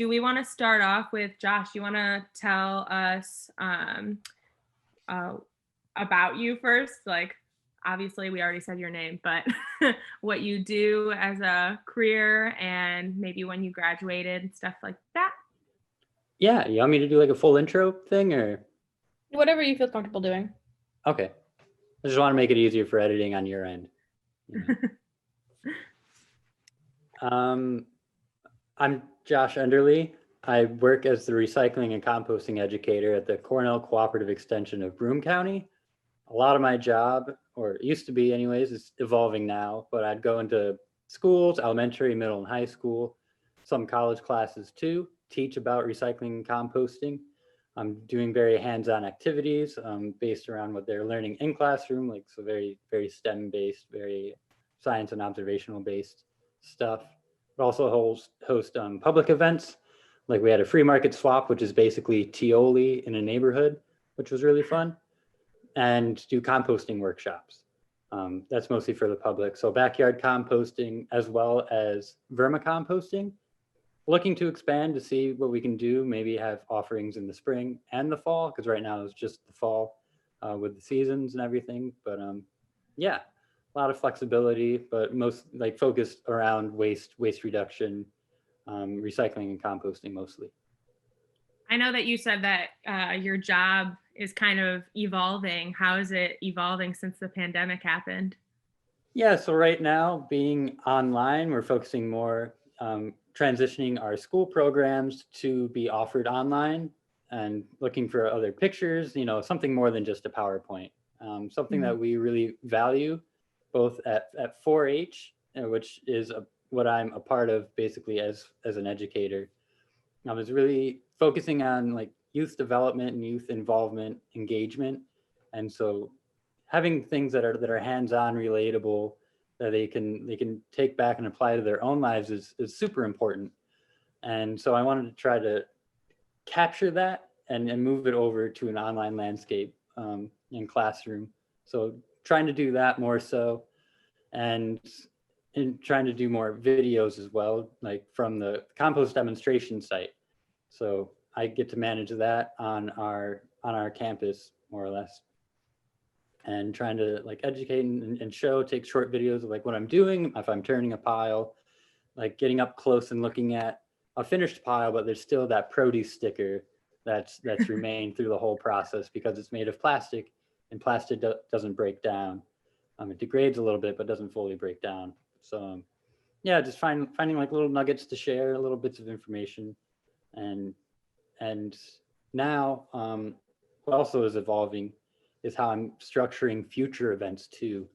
do we want to start off with Josh? You want to tell us uh, about you first? Like, obviously, we already said your name, but what you do as a career and maybe when you graduated and stuff like that. Yeah, you want me to do like a full intro thing or? Whatever you feel comfortable doing. Okay. I just want to make it easier for editing on your end. You know. I'm Josh Enderle. I work as the recycling and composting educator at the Cornell Cooperative Extension of Broome County. A lot of my job, or it used to be anyways, is evolving now, but I'd go into schools, elementary, middle, and high school, some college classes too, teach about recycling and composting. I'm doing very hands-on activities based around what they're learning in classroom, like so very, very STEM-based, very science and observational-based stuff. But also host public events, like we had a free market swap, which is basically Tioli in a neighborhood, which was really fun, and do composting workshops. That's mostly for the public. So backyard composting as well as vermicomposting. Looking to expand to see what we can do, maybe have offerings in the spring and the fall, because right now it's just the fall with the seasons and everything. But yeah, a lot of flexibility, but most like focused around waste reduction, recycling and composting mostly. I know that you said that your job is kind of evolving. How is it evolving since the pandemic happened? Yeah, so right now being online, we're focusing more transitioning our school programs to be offered online and looking for other pictures, you know, something more than just a PowerPoint. Something that we really value both at 4-H, which is what I'm a part of basically as an educator. I was really focusing on like youth development and youth involvement, engagement. And so having things that are hands-on, relatable, that they can take back and apply to their own lives is super important. And so I wanted to try to capture that and move it over to an online landscape in classroom. So trying to do that more so, and trying to do more videos as well, like from the compost demonstration site. So I get to manage that on our campus more or less, and trying to like educate and show, take short videos of like what I'm doing, if I'm turning a pile, like getting up close and looking at a finished pile, but there's still that produce sticker that's remained through the whole process because it's made of plastic, and plastic doesn't break down. It degrades a little bit, but doesn't fully break down. So yeah, just finding like little nuggets to share, little bits of information. And now what also is evolving is how I'm structuring future events too.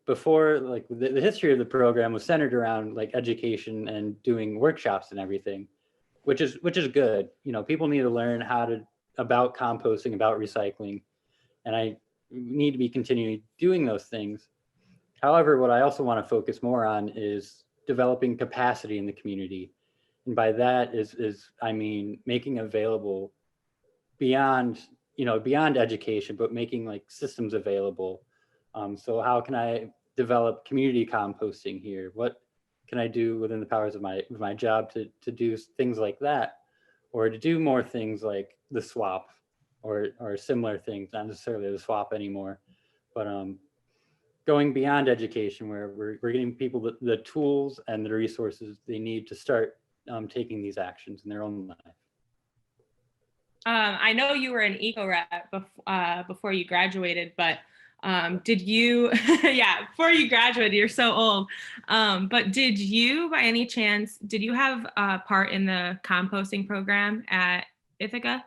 Before, like the history of the program was centered around like education and doing workshops and everything, which is good. You know, people need to learn about composting, about recycling, and I need to be continuing doing those things. However, what I also want to focus more on is developing capacity in the community. And by that is I mean making available beyond, you know, beyond education, but making like systems available. So how can I develop community composting here? What can I do within the powers of my job to do things like that, or to do more things like the swap, or similar things, not necessarily the swap anymore, but going beyond education, where we're getting people the tools and the resources they need to start taking these actions in their own life. I know you were an eco rep before you graduated, but did you, yeah, before you graduated, you're so old, but did you, by any chance, did you have a part in the composting program at Ithaca?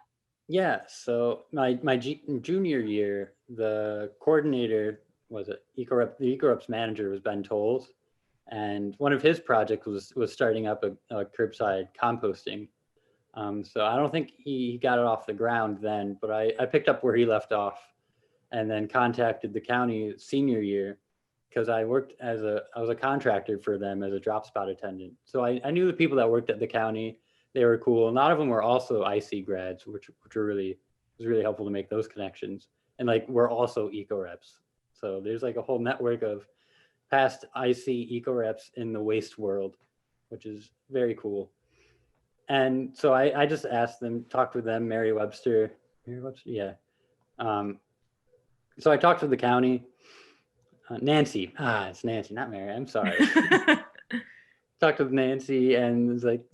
Yeah, so my junior year, the coordinator was the eco reps manager was Ben Tolles, and one of his projects was starting up a curbside composting. So I don't think he got it off the ground then, but I picked up where he left off, and then contacted the county senior year, because I was a contractor for them as a drop spot attendant. So I knew the people that worked at the county. They were cool. A lot of them were also IC grads, which were was really helpful to make those connections. And like we're also eco reps. So there's like a whole network of past IC eco reps in the waste world, which is very cool. And so I just asked them, talked with them, Merriam-Webster, yeah. So I talked to the county, Nancy, it's Nancy, not Mary, I'm sorry. Talked with Nancy and was like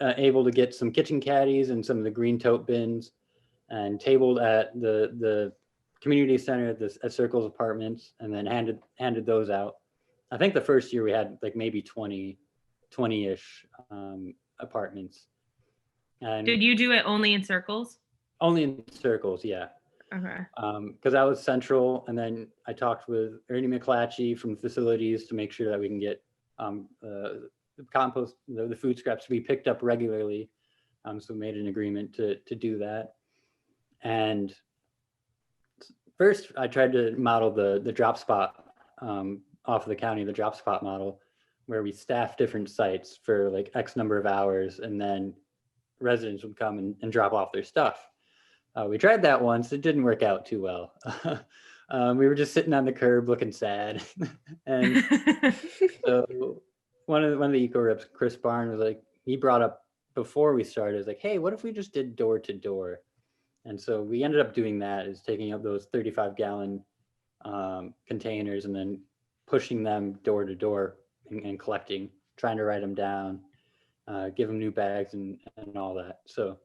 able to get some kitchen caddies and some of the green tote bins and tabled at the community center at Circles Apartments, and then handed those out. I think the first year we had like maybe 20-ish apartments. And Did you do it only in Circles? only in Circles, yeah. Okay. Because I was central, and then I talked with Ernie McClatchy from facilities to make sure that we can get the compost, the food scraps to be picked up regularly. So we made an agreement to do that. And first, I tried to model the drop spot off of the county, the drop spot model, where we staff different sites for like X number of hours, and then residents would come and drop off their stuff. We tried that once. It didn't work out too well. We were just sitting on the curb looking sad. And so one of the eco reps, Chris Barn, was like, he brought up before we started, was like, hey, what if we just did door to door? And so we ended up doing that, is taking up those 35-gallon containers and then pushing them door to door and collecting, trying to write them down, give them new bags and all that. So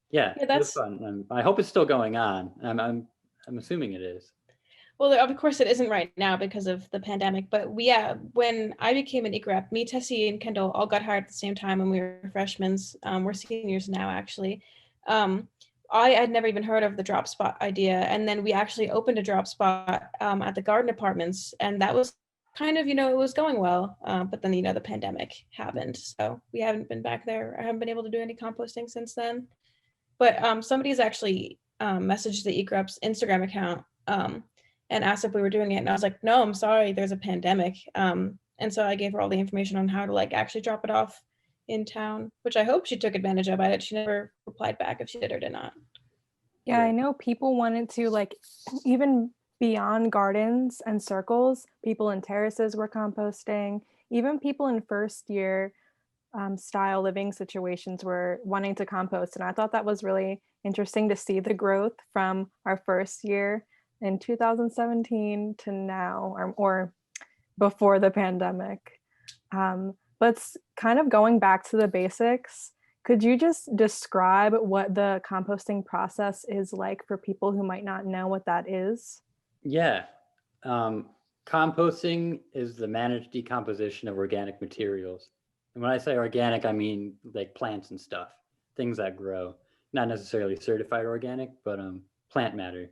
yeah, it was fun. I hope it's still going on. I'm assuming it is. Well, of course it isn't right now because of the pandemic, but when I became an eco rep, me, Tessie, and Kendall all got hired at the same time when we were freshmen. We're seniors now, actually. I had never even heard of the drop spot idea, and then we actually opened a drop spot at the garden apartments, and that was kind of, it was going well, but then, the pandemic happened, so we haven't been back there. I haven't been able to do any composting since then. But somebody's actually messaged the eCreps Instagram account and asked if we were doing it. And I was like, no, I'm sorry, there's a pandemic. And so I gave her all the information on how to actually drop it off in town, which I hope she took advantage of. She never replied back if she did or did not. Yeah, I know people wanted to even beyond gardens and circles, people in terraces were composting, even people in first year style living situations were wanting to compost. And I thought that was really interesting to see the growth from our first year in 2017 to now, or before the pandemic. But kind of going back to the basics, could you just describe what the composting process is like for people who might not know what that is? Yeah. Composting is the managed decomposition of organic materials. And when I say organic, I mean like plants and stuff, things that grow, not necessarily certified organic, but plant matter.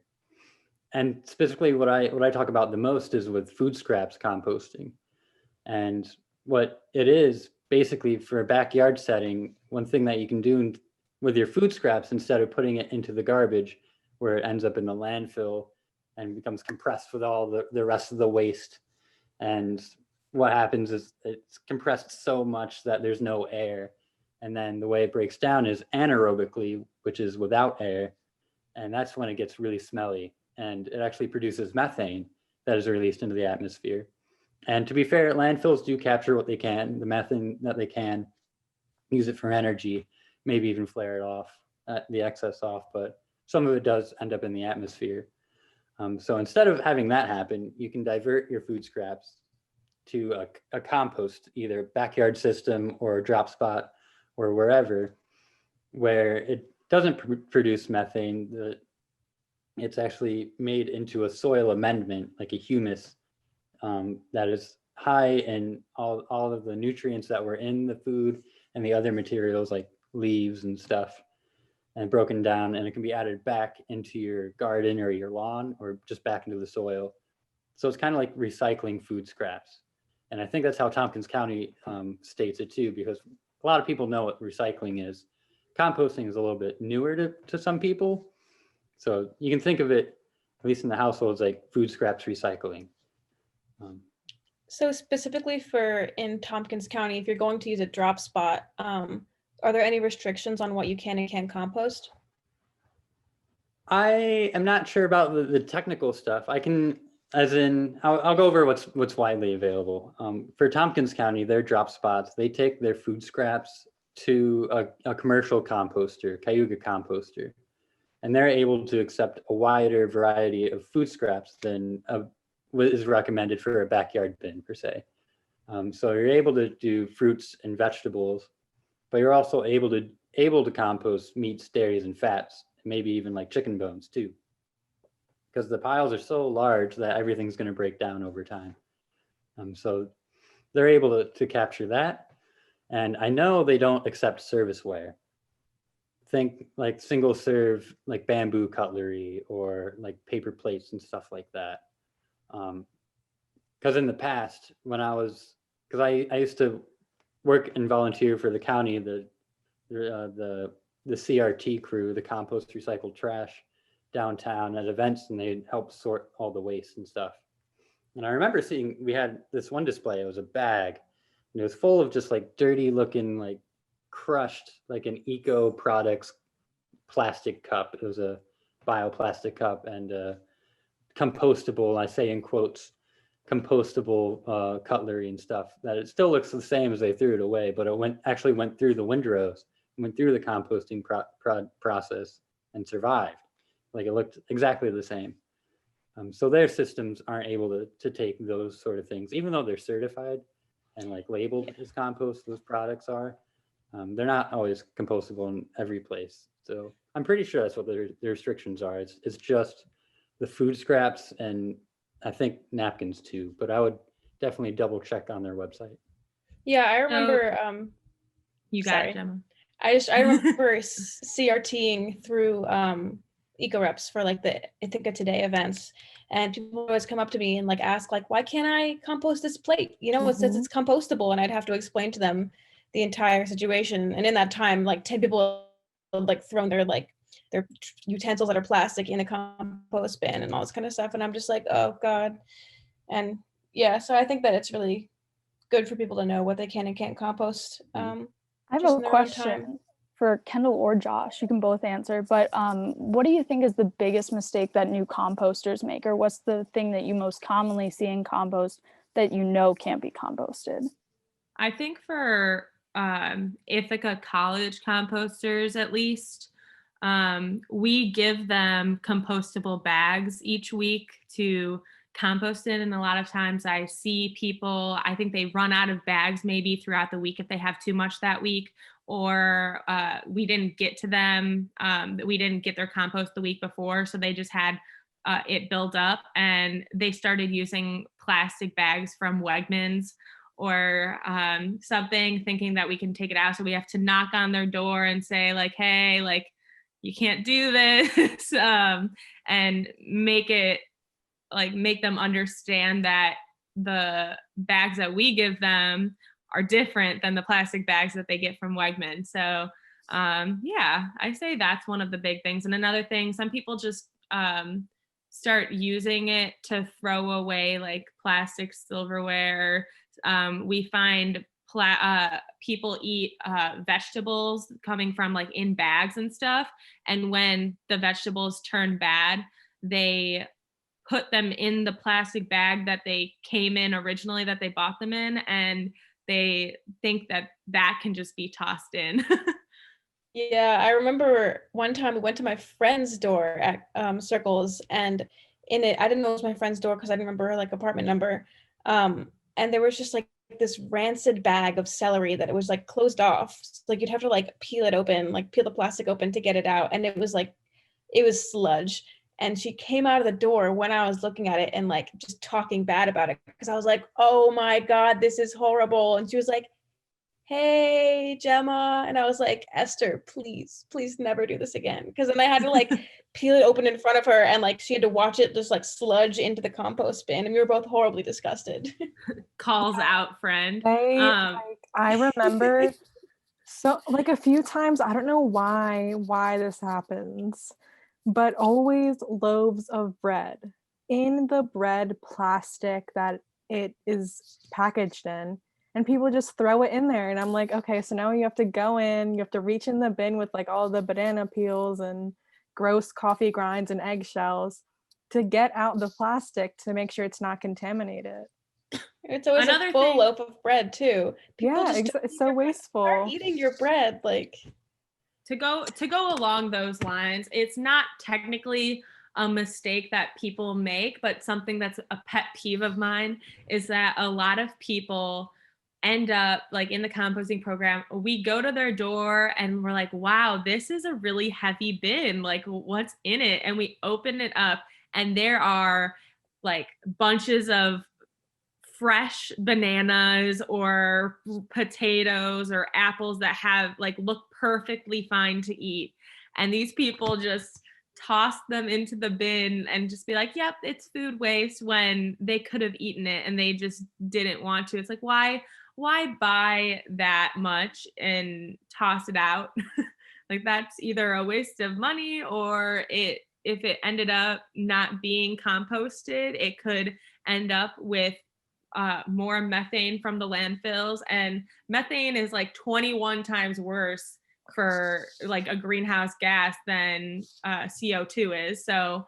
And specifically what I talk about the most is with food scraps composting. And what it is basically, for a backyard setting, one thing that you can do with your food scraps, instead of putting it into the garbage where it ends up in the landfill and becomes compressed with all the rest of the waste, and what happens is it's compressed so much that there's no air. And then the way it breaks down is anaerobically, which is without air. And that's when it gets really smelly. And it actually produces methane that is released into the atmosphere. And to be fair, landfills do capture what they can, the methane that they can, use it for energy, maybe even flare it off, the excess off, but some of it does end up in the atmosphere. So instead of having that happen, you can divert your food scraps to a compost, either backyard system or drop spot or wherever, where it doesn't produce methane. It's actually made into a soil amendment, like a humus, that is high in all of the nutrients that were in the food and the other materials like leaves and stuff, and broken down, and it can be added back into your garden or your lawn or just back into the soil. So it's kind of like recycling food scraps. And I think that's how Tompkins County states it too, because a lot of people know what recycling is. Composting is a little bit newer to some people. So you can think of it, at least in the households, like food scraps recycling. So specifically in Tompkins County, if you're going to use a drop spot, are there any restrictions on what you can and can't compost? I am not sure about the technical stuff. I can, I'll go over what's widely available. For Tompkins County, their drop spots, they take their food scraps to a commercial composter, Cayuga composter, and they're able to accept a wider variety of food scraps than what is recommended for a backyard bin per se. So you're able to do fruits and vegetables, but you're also able to compost meats, dairies, and fats, maybe even like chicken bones too, because the piles are so large that everything's going to break down over time. So they're able to capture that. And I know they don't accept serviceware. Think like single serve, like bamboo cutlery or like paper plates and stuff like that. Because in the past, because I used to work and volunteer for the county, the CRT crew, the compost recycled trash downtown at events, and they'd help sort all the waste and stuff. And I remember we had this one display, it was a bag, and it was full of just like dirty looking, like crushed, like an eco products plastic cup. It was a bioplastic cup and compostable, I say in quotes, compostable cutlery and stuff, that it still looks the same as they threw it away, but it actually went through the windrows, went through the composting process and survived. Like it looked exactly the same. So their systems aren't able to take those sort of things, even though they're certified and like labeled as compost, those products are. They're not always compostable in every place. So I'm pretty sure that's what the restrictions are. It's just the food scraps and I think napkins too, but I would definitely double check on their website. Yeah, I remember. You got it, Gemma. I remember CRTing through EcoReps for like the I Think of Today events, and people always come up to me and like ask like, why can't I compost this plate? You know, it says it's compostable, and I'd have to explain to them the entire situation. And in that time, like 10 people had, like thrown their utensils that are plastic in a compost bin and all this kind of stuff, and I'm just like, oh God. And yeah, so I think that it's really good for people to know what they can and can't compost. I have a question for Kendall or Josh. You can both answer, but what do you think is the biggest mistake that new composters make, or what's the thing that you most commonly see in compost that you know can't be composted? I think for Ithaca College composters, at least, we give them compostable bags each week to compost in, and a lot of times I see people, I think they run out of bags maybe throughout the week if they have too much that week, or we didn't get to them, we didn't get their compost the week before, so they just had it build up, and they started using plastic bags from Wegmans or something, thinking that we can take it out. So we have to knock on their door and say like, hey, like you can't do this, and make them understand that the bags that we give them are different than the plastic bags that they get from Wegmans. So yeah, I say that's one of the big things. And another thing, some people just start using it to throw away like plastic silverware. We find people eat vegetables coming from like in bags and stuff. And when the vegetables turn bad, they put them in the plastic bag that they came in originally, that they bought them in, and they think that that can just be tossed in. Yeah, I remember one time we went to my friend's door at Circles, and in it, I didn't know it was my friend's door because I didn't remember her like apartment number. And there was just like this rancid bag of celery that it was like closed off. So, like you'd have to like peel it open, like peel the plastic open to get it out. And it was sludge. And she came out of the door when I was looking at it and like just talking bad about it, because I was like, oh my God, this is horrible. And she was like, hey, Gemma. And I was like, Esther, please never do this again. Because then I had to like peel it open in front of her, and like she had to watch it just like sludge into the compost bin. And we were both horribly disgusted. Calls out, friend. I remember so like a few times, I don't know why this happens, but always loaves of bread in the bread plastic that it is packaged in, and people just throw it in there. And I'm like, okay, so now you have to go in, you have to reach in the bin with like all the banana peels and gross coffee grinds and eggshells to get out the plastic to make sure it's not contaminated. It's always Another a full thing- loaf of bread too. People Yeah, just don't it's eat so their bread. Start wasteful. eating your bread, like. To go along those lines, it's not technically a mistake that people make, but something that's a pet peeve of mine is that a lot of people end up like in the composting program, we go to their door and we're like, wow, this is a really heavy bin. Like, what's in it? And we open it up and there are like bunches of fresh bananas or potatoes or apples that have like look perfectly fine to eat, and these people just toss them into the bin and just be like, yep, it's food waste, when they could have eaten it and they just didn't want to. It's like, why buy that much and toss it out? Like, that's either a waste of money, or if it ended up not being composted, it could end up with more methane from the landfills, and methane is like 21 times worse for like a greenhouse gas than CO2 is. So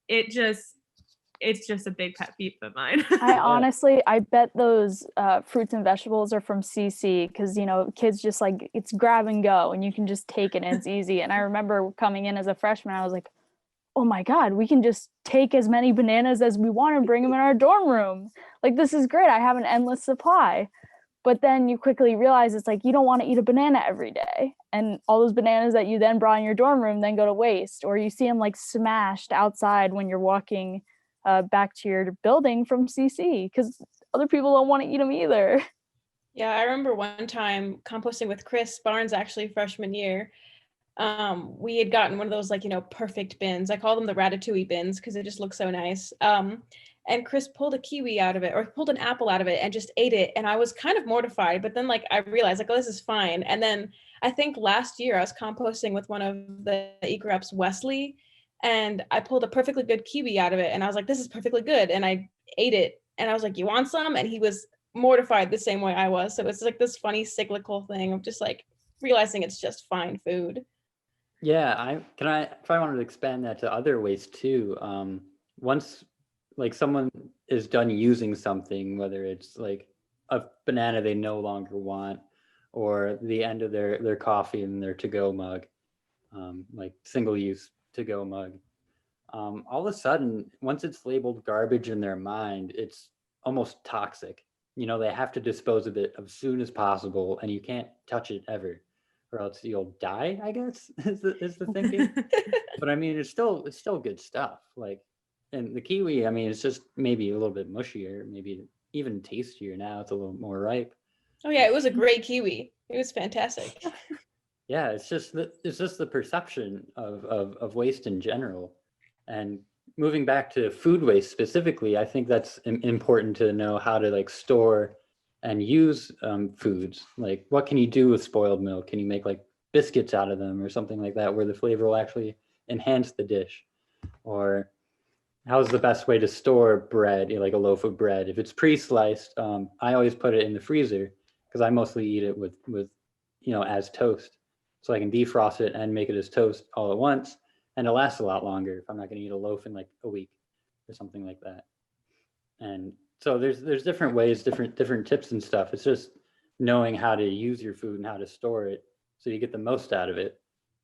it's just a big pet peeve of mine. I bet those fruits and vegetables are from CC, because, kids just like, it's grab and go and you can just take it and it's easy. And I remember coming in as a freshman, I was like, oh my God, we can just take as many bananas as we want and bring them in our dorm room. Like, this is great. I have an endless supply. But then you quickly realize it's like, you don't want to eat a banana every day. And all those bananas that you then brought in your dorm room then go to waste, or you see them like smashed outside when you're walking back to your building from CC, because other people don't want to eat them either. Yeah, I remember one time composting with Chris Barnes, actually freshman year. We had gotten one of those, like, perfect bins. I call them the ratatouille bins because it just looks so nice. And Chris pulled a kiwi out of it, or pulled an apple out of it and just ate it. And I was kind of mortified, but then like I realized like, oh, this is fine. And then I think last year I was composting with one of the eco reps, Wesley, and I pulled a perfectly good kiwi out of it. And I was like, this is perfectly good. And I ate it. And I was like, you want some? And he was mortified the same way I was. So it's like this funny cyclical thing of just like realizing it's just fine food. Yeah, if I wanted to expand that to other ways too, once like someone is done using something, whether it's like a banana they no longer want, or the end of their coffee in their to-go mug, like single-use to-go mug, all of a sudden, once it's labeled garbage in their mind, it's almost toxic. They have to dispose of it as soon as possible, and you can't touch it ever, or else you'll die, I guess, is the thinking. But I mean, it's still good stuff. Like, and the kiwi, I mean, it's just maybe a little bit mushier, maybe even tastier now. It's a little more ripe. Oh yeah, it was a great kiwi. It was fantastic. Yeah, it's just the perception of waste in general. And moving back to food waste specifically, I think that's important to know how to like store and use foods. Like, what can you do with spoiled milk? Can you make like biscuits out of them or something like that, where the flavor will actually enhance the dish? Or how's the best way to store bread, like a loaf of bread? If it's pre-sliced, I always put it in the freezer because I mostly eat it with as toast. So I can defrost it and make it as toast all at once, and it lasts a lot longer if I'm not going to eat a loaf in like a week or something like that. And so there's different ways, different tips and stuff. It's just knowing how to use your food and how to store it so you get the most out of it.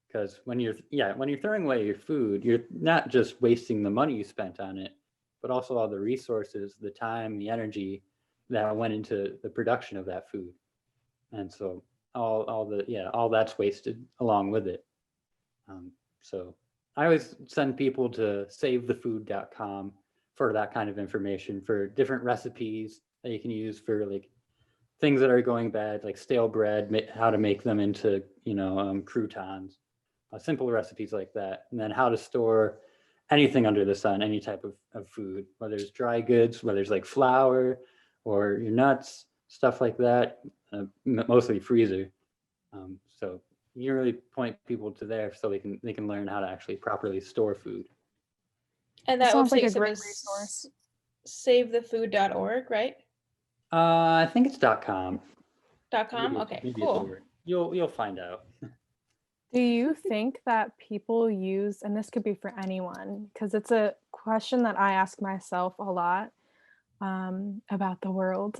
Because when you're throwing away your food, you're not just wasting the money you spent on it, but also all the resources, the time, the energy that went into the production of that food. And so all that's wasted along with it. So I always send people to savethefood.com for that kind of information, for different recipes that you can use for like things that are going bad, like stale bread, how to make them into croutons, simple recipes like that. And then how to store anything under the sun, any type of food, whether it's dry goods, whether it's like flour or your nuts, stuff like that, mostly freezer. So you really point people to there so they can learn how to actually properly store food. And that sounds like website a great was resource. savethefood.org, right? I think it's .com. .com? Okay, maybe cool. You'll find out. Do you think that people use, and this could be for anyone, because it's a question that I ask myself a lot, about the world.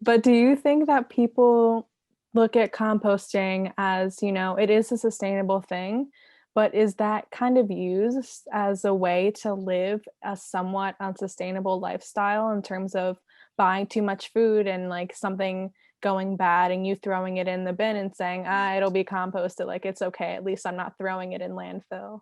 But do you think that people look at composting as, it is a sustainable thing, but is that kind of used as a way to live a somewhat unsustainable lifestyle in terms of buying too much food and like something going bad and you throwing it in the bin and saying, it'll be composted, like it's okay, at least I'm not throwing it in landfill?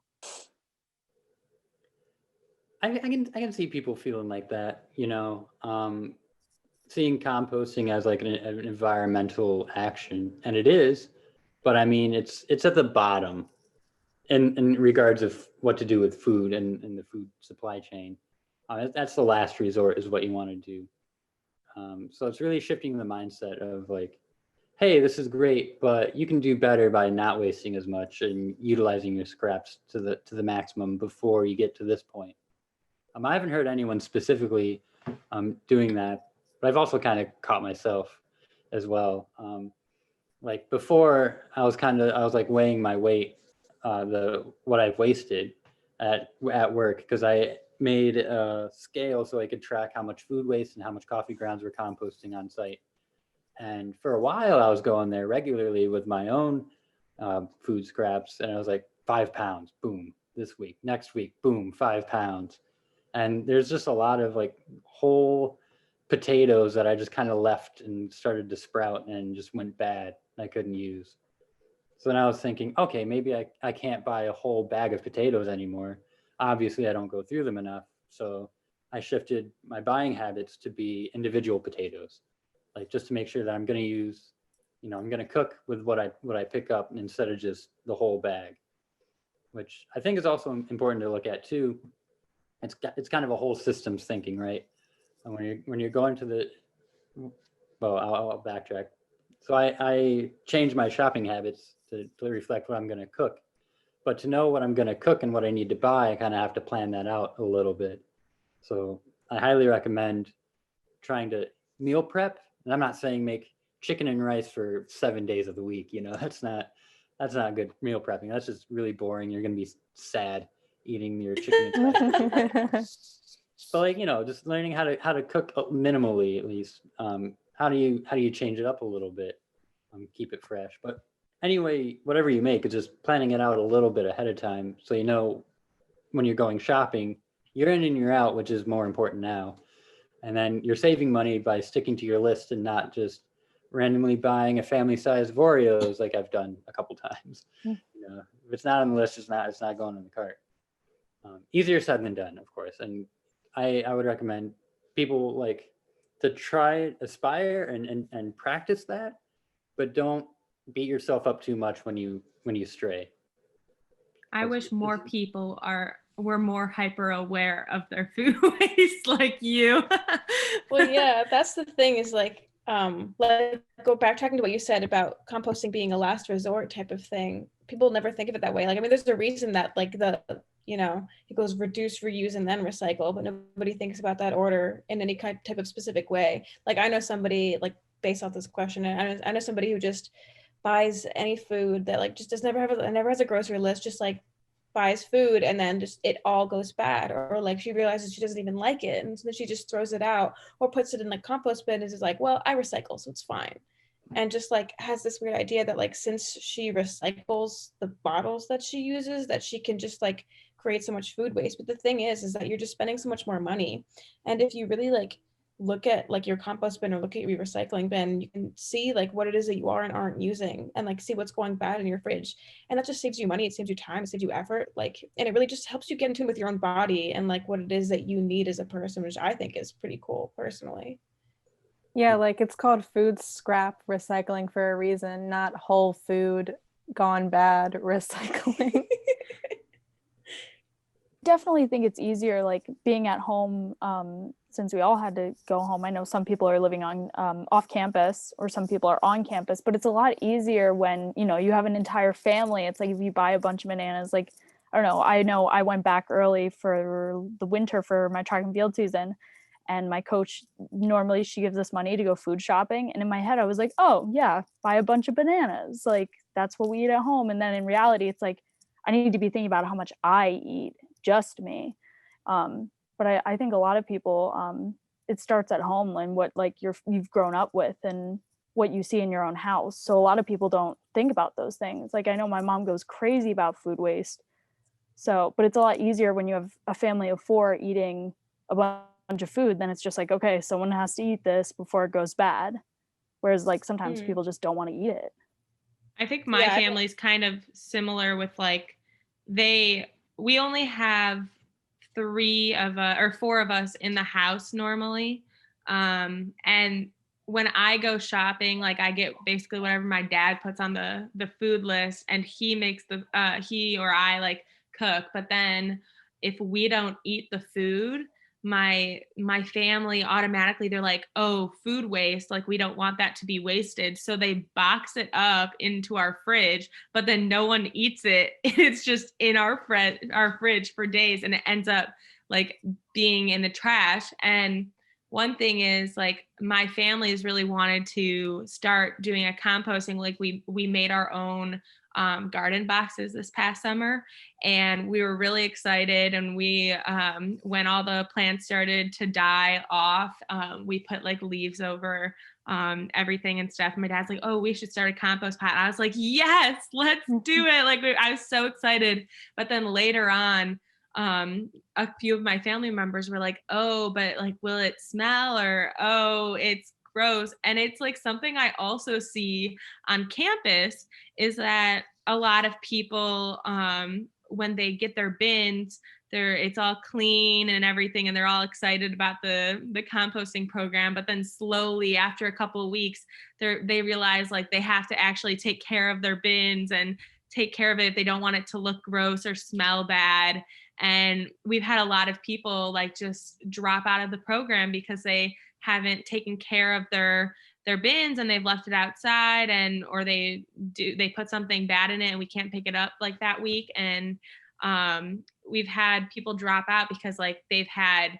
I can see people feeling like that, seeing composting as like an environmental action, and it is, but I mean, it's at the bottom in regards of what to do with food and the food supply chain. That's the last resort is what you want to do. So it's really shifting the mindset of like, hey, this is great, but you can do better by not wasting as much and utilizing your scraps to the maximum before you get to this point. I haven't heard anyone specifically doing that, but I've also kind of caught myself as well. Like before, I was like weighing my weight, what I've wasted at work, because I made a scale so I could track how much food waste and how much coffee grounds were composting on site. And for a while, I was going there regularly with my own food scraps, and I was like 5 pounds, boom, this week. Next week, boom, 5 pounds. And there's just a lot of like whole potatoes that I just kind of left and started to sprout and just went bad. I couldn't use. So then I was thinking, okay, maybe I can't buy a whole bag of potatoes anymore. Obviously, I don't go through them enough. So I shifted my buying habits to be individual potatoes, like just to make sure that I'm going to use, I'm going to cook with what I pick up instead of just the whole bag, which I think is also important to look at too. It's kind of a whole systems thinking, right? And when you're going to I'll backtrack. So I changed my shopping habits to reflect what I'm going to cook, but to know what I'm going to cook and what I need to buy, I kind of have to plan that out a little bit. So I highly recommend trying to meal prep. And I'm not saying make chicken and rice for 7 days of the week. That's not good meal prepping. That's just really boring. You're going to be sad eating your chicken and rice. But like, just learning how to cook minimally, at least. How do you change it up a little bit, keep it fresh? But anyway, whatever you make, it's just planning it out a little bit ahead of time, so when you're going shopping, you're in and you're out, which is more important now. And then you're saving money by sticking to your list and not just randomly buying a family size of Oreos like I've done a couple times. If it's not on the list, it's not going in the cart. Easier said than done, of course. And I would recommend people like to try, aspire and practice that, but don't beat yourself up too much when you stray. I wish more people were more hyper aware of their food waste like you. Well, yeah, that's the thing is like go backtracking to what you said about composting being a last resort type of thing. People never think of it that way. Like, I mean, there's a reason that like it goes reduce, reuse, and then recycle, but nobody thinks about that order in any type of specific way. Like I know somebody, like based off this question, I know somebody who just buys any food that like just never has a grocery list, just like buys food and then just it all goes bad, or like she realizes she doesn't even like it and so then she just throws it out or puts it in the compost bin and is like, well, I recycle, so it's fine. And just like has this weird idea that like since she recycles the bottles that she uses, that she can just like create so much food waste. But the thing is that you're just spending so much more money. And if you really like look at like your compost bin or look at your recycling bin, you can see like what it is that you are and aren't using and like see what's going bad in your fridge. And that just saves you money, it saves you time, it saves you effort, like, and it really just helps you get in tune with your own body and like what it is that you need as a person, which I think is pretty cool personally. Yeah, like it's called food scrap recycling for a reason, not whole food gone bad recycling. Definitely think it's easier like being at home, since we all had to go home. I know some people are living on off campus or some people are on campus, but it's a lot easier when you have an entire family. It's like if you buy a bunch of bananas, like I know I went back early for the winter for my track and field season, and my coach, normally she gives us money to go food shopping, and in my head I was like, oh yeah, buy a bunch of bananas, like that's what we eat at home. And then in reality it's like I need to be thinking about how much I eat, just me. But I think a lot of people it starts at home and what like you've grown up with and what you see in your own house. So a lot of people don't think about those things. Like I know my mom goes crazy about food waste. So, but it's a lot easier when you have a family of 4 eating a bunch of food, then it's just like, okay, someone has to eat this before it goes bad. Whereas like sometimes people just don't want to eat it. I think my family's kind of similar with like we only have 4 of us in the house normally. And when I go shopping, like I get basically whatever my dad puts on the food list, and he makes he or I like cook. But then if we don't eat the food, my family automatically, they're like, oh, food waste, like we don't want that to be wasted, so they box it up into our fridge, but then no one eats it. It's just in our fridge for days, and it ends up like being in the trash. And one thing is like my family has really wanted to start doing a composting. Like we made our own garden boxes this past summer, and we were really excited. And we when all the plants started to die off, we put like leaves over everything and stuff. And my dad's like, oh, we should start a compost pot. I was like, yes, let's do it. Like I was so excited. But then later on, a few of my family members were like, oh, but like, will it smell? Or, oh, it's gross. And it's like something I also see on campus is that a lot of people, when they get their bins, it's all clean and everything, and they're all excited about the composting program. But then slowly, after a couple of weeks, they realize like they have to actually take care of their bins and take care of it if they don't want it to look gross or smell bad. And we've had a lot of people like just drop out of the program because they haven't taken care of their bins, and they've left it outside, or they put something bad in it and we can't pick it up like that week. And we've had people drop out because like they've had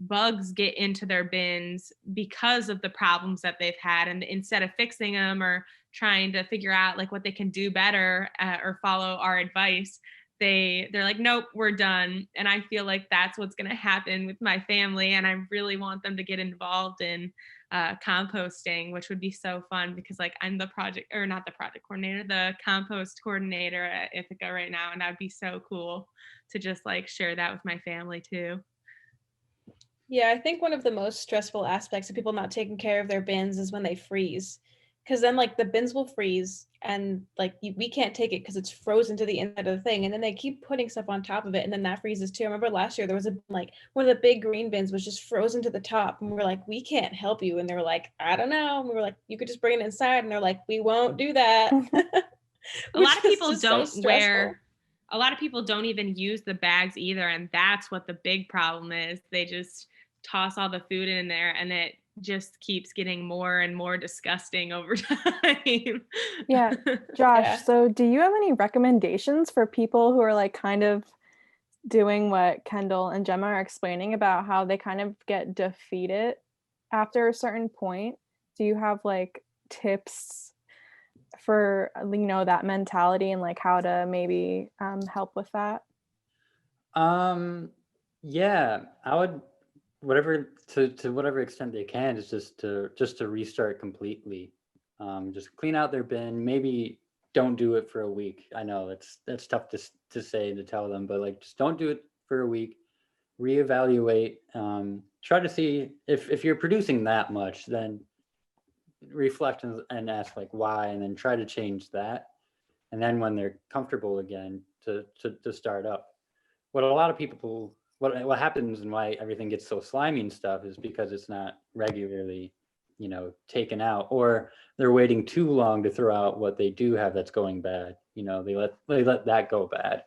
bugs get into their bins because of the problems that they've had, and instead of fixing them or trying to figure out like what they can do better, or follow our advice, they're like, nope, we're done. And I feel like that's what's going to happen with my family, and I really want them to get involved in composting, which would be so fun because like I'm the compost coordinator at Ithaca right now, and that'd be so cool to just like share that with my family too. Yeah, I think one of the most stressful aspects of people not taking care of their bins is when they freeze, because then like the bins will freeze and like we can't take it because it's frozen to the inside of the thing, and then they keep putting stuff on top of it, and then that freezes too. I remember last year there was like one of the big green bins was just frozen to the top, and we were like, we can't help you. And they were like, I don't know. And we were like, you could just bring it inside, and they're like, we won't do that. A lot of people a lot of people don't even use the bags either, and that's what the big problem is. They just toss all the food in there, and it just keeps getting more and more disgusting over time. Yeah. Josh, so do you have any recommendations for people who are like kind of doing what Kendall and Gemma are explaining about how they kind of get defeated after a certain point? Do you have like tips for, you know, that mentality and like how to maybe help with that? Yeah, I would, to whatever extent they can, is just to restart completely. Just clean out their bin. Maybe don't do it for a week. I know that's tough to say, to tell them, but like just don't do it for a week. Reevaluate. Try to see if you're producing that much, then reflect and ask like why, and then try to change that. And then when they're comfortable again, to start up. What a lot of people, what happens and why everything gets so slimy and stuff is because it's not regularly, you know, taken out, or they're waiting too long to throw out what they do have that's going bad. You know, they let that go bad.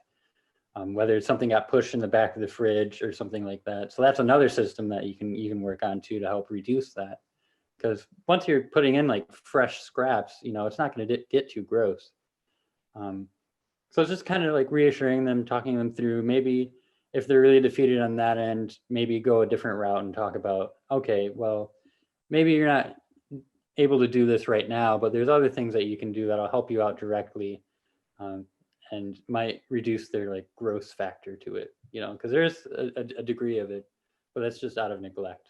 Whether it's something got pushed in the back of the fridge or something like that. So that's another system that you can work on too, to help reduce that. Because once you're putting in like fresh scraps, you know, it's not going to get too gross. So it's just kind of like reassuring them, talking them through, maybe if they're really defeated on that end, maybe go a different route and talk about, okay, well, maybe you're not able to do this right now, but there's other things that you can do that'll help you out directly, and might reduce their like gross factor to it, you know, because there's a degree of it, but that's just out of neglect.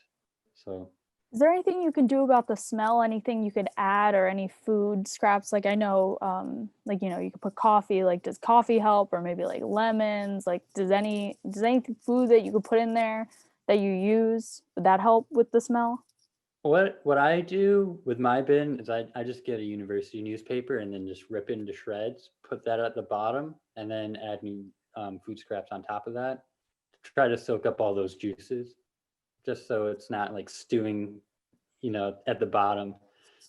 So is there anything you can do about the smell? Anything you could add, or any food scraps? Like I know, like, you know, you could put coffee. Like, does coffee help, or maybe like lemons? Like, does any food that you could put in there that you use, would that help with the smell? what I do with my bin is I just get a university newspaper and then just rip it into shreds, put that at the bottom, and then add new food scraps on top of that to try to soak up all those juices, just so it's not like stewing, at the bottom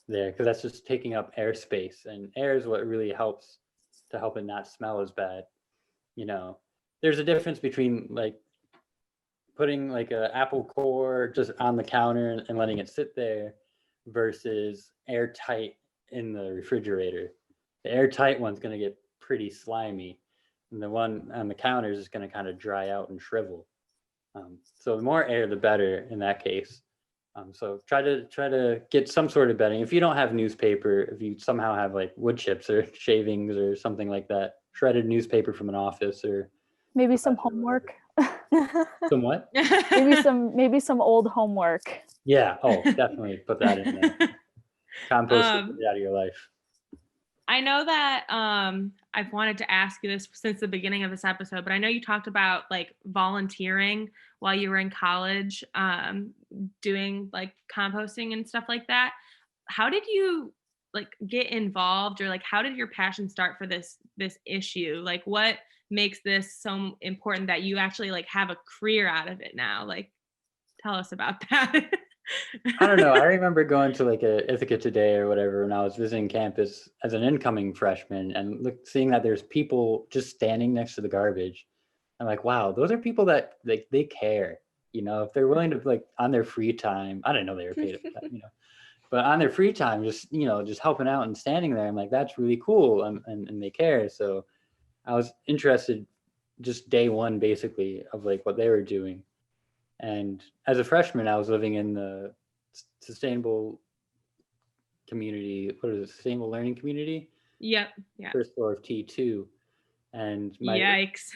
there, because that's just taking up airspace, and air is what really helps to help it not smell as bad. There's a difference between like putting like a apple core just on the counter and letting it sit there versus airtight in the refrigerator. The airtight one's going to get pretty slimy, and the one on the counter is just going to kind of dry out and shrivel. So the more air, the better in that case. So try to get some sort of bedding. If you don't have newspaper, if you somehow have like wood chips or shavings or something like that, shredded newspaper from an office, or Maybe some homework. some what? maybe some old homework. Yeah. Oh, definitely put that in there. Compost it out of your life. I know that I've wanted to ask you this since the beginning of this episode, but I know you talked about like volunteering while you were in college, doing like composting and stuff like that. How did you like get involved, or like how did your passion start for this issue? Like what makes this so important that you actually like have a career out of it now? Like tell us about that. I don't know. I remember going to like a Ithaca Today or whatever when I was visiting campus as an incoming freshman, and seeing that there's people just standing next to the garbage. I'm like, wow, those are people that they care. If they're willing to like on their free time. I didn't know they were paid for that, but on their free time, just helping out and standing there. I'm like, that's really cool, and they care. So I was interested just day one basically of like what they were doing. And as a freshman, I was living in the sustainable community. What is it? Sustainable learning community? Yep. Yeah. First floor of T2. And yikes.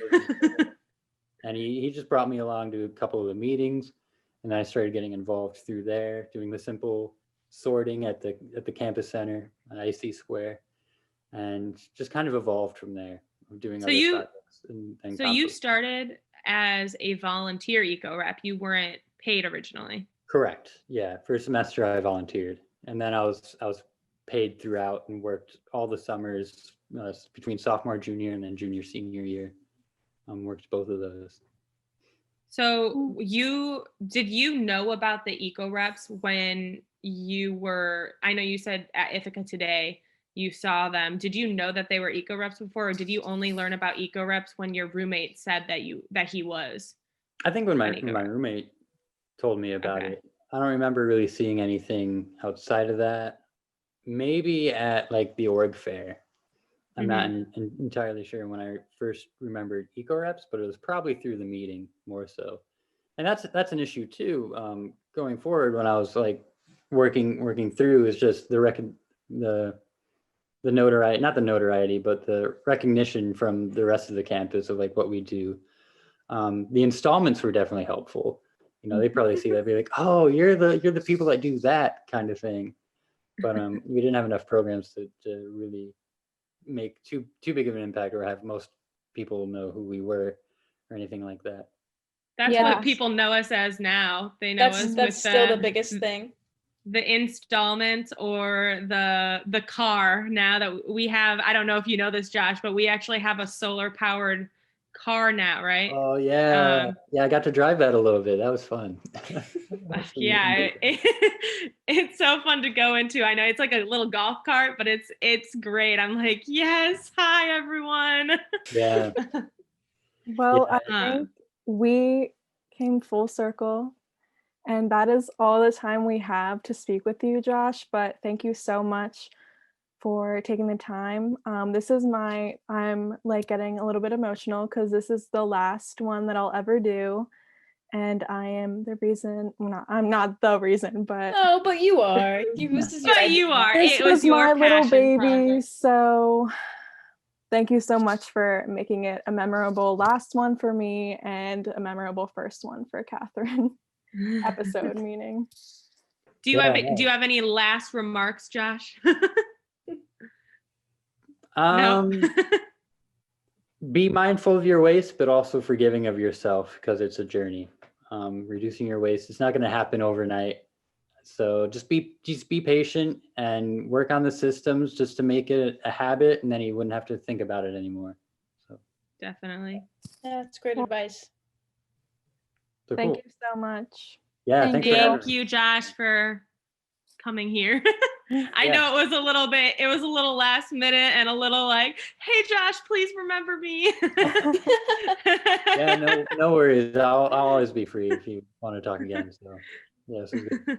And he just brought me along to a couple of the meetings, and I started getting involved through there, doing the simple sorting at the campus center at IC Square, and just kind of evolved from there, doing other projects. And so you started as a volunteer eco rep. You weren't paid originally. Correct. Yeah. First semester I volunteered, and then I was paid throughout and worked all the summers between sophomore, junior, and then junior, senior year. Worked both of those. So did you know about the eco reps when you were, I know you said at Ithaca Today, you saw them. Did you know that they were eco reps before, or did you only learn about eco reps when your roommate said that he was? I think when my roommate told me about it. I don't remember really seeing anything outside of that. Maybe at like the org fair. I'm not entirely sure when I first remembered eco reps, but it was probably through the meeting more so. And that's an issue too. Going forward, when I was like working through, is just the notoriety, not the notoriety, but the recognition from the rest of the campus of like what we do. The installments were definitely helpful. They probably see that, be like, oh, you're the people that do that kind of thing. But we didn't have enough programs to really make too big of an impact, or have most people know who we were or anything like that. That's what people know us as now. They know us. That's still the biggest thing. The installments or the car now that we have. I don't know if you know this, Josh, but we actually have a solar powered car now, right? Oh yeah. I got to drive that a little bit. That was fun. Yeah, it's so fun to go into. I know it's like a little golf cart, but it's great. I'm like, yes, hi everyone. Yeah. Well, I think we came full circle, and that is all the time we have to speak with you, Josh. But thank you so much for taking the time. I'm like getting a little bit emotional because this is the last one that I'll ever do. And I am the reason, I'm not the reason, but. No, but you are. This was my little baby. Project. So thank you so much for making it a memorable last one for me and a memorable first one for Catherine. episode meaning. Do you Yeah, have do you have any last remarks, Josh? Um, be mindful of your waste, but also forgiving of yourself because it's a journey. Reducing your waste, it's not going to happen overnight. So just be patient and work on the systems just to make it a habit, and then you wouldn't have to think about it anymore. So Definitely. Yeah, that's great advice. so Thank cool. you so much. Yeah, Thank thanks for having Thank me. you, Josh, for coming here. I Yeah. know it was a little last minute and a little like, hey Josh, please remember me. Yeah, no worries. I'll always be free if you want to talk again. So yeah, this is good.